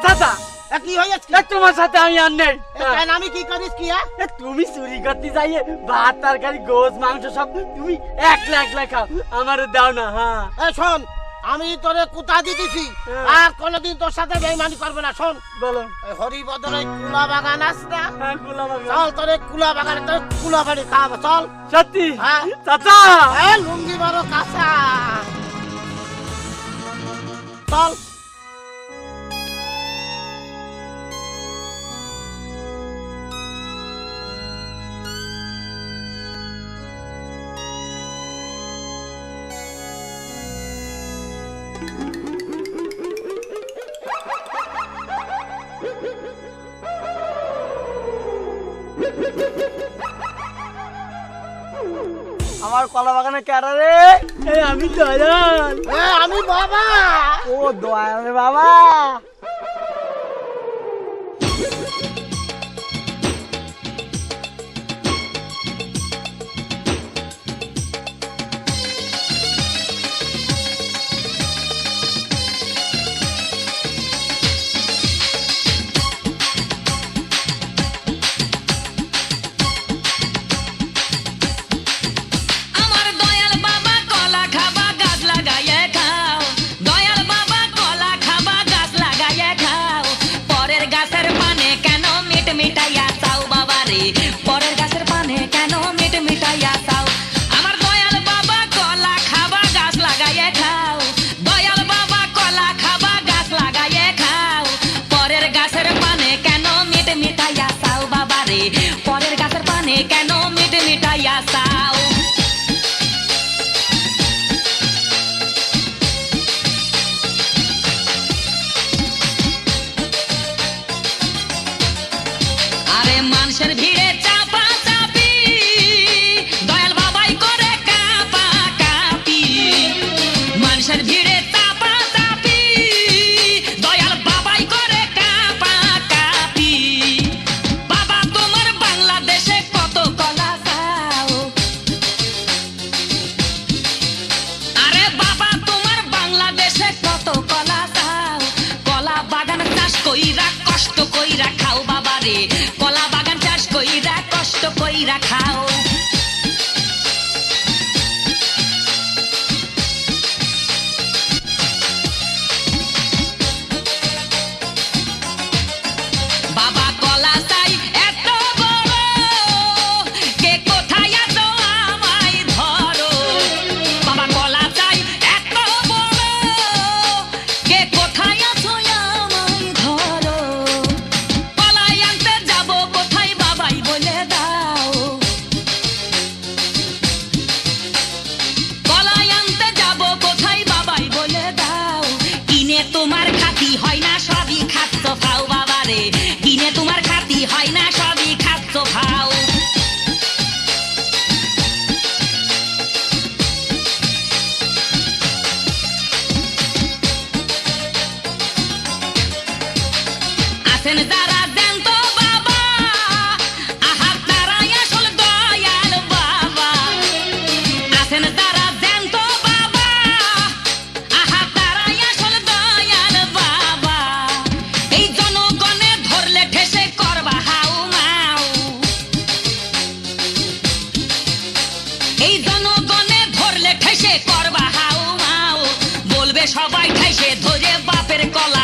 চাচা কি হয়েছে? তোমার সাথে আমি আর নেই। কেন আমি কি করিস কি? তুমি চুরি করতে যাইয়ে ভাত তরকারি গোস মাংস সব তুমি একলা একলা খাও, আমারে দাও না। হ্যাঁ শোন, আমি তোরে কুতা দিতেছি আর কোনদিন তোর সাথে বেইমানি করবে না। শোন, বলো। হরিবদরের কুলা বাগান আছে না? হ্যাঁ কুলা বাগান। চল তোরে কুলা বাগানে তোর কুলা বাড়ি খাওয়াবো, চল। সত্যি? হ্যাঁ চাচা। লুঙ্গি বড় কাঁচা, চল। আমার কলা বাগানে কেডা রে? আমি দয়াল। আমি বাবা। ও দয়াল রে বাবা। সবাই ঠাইসে ধরে বাপের কলা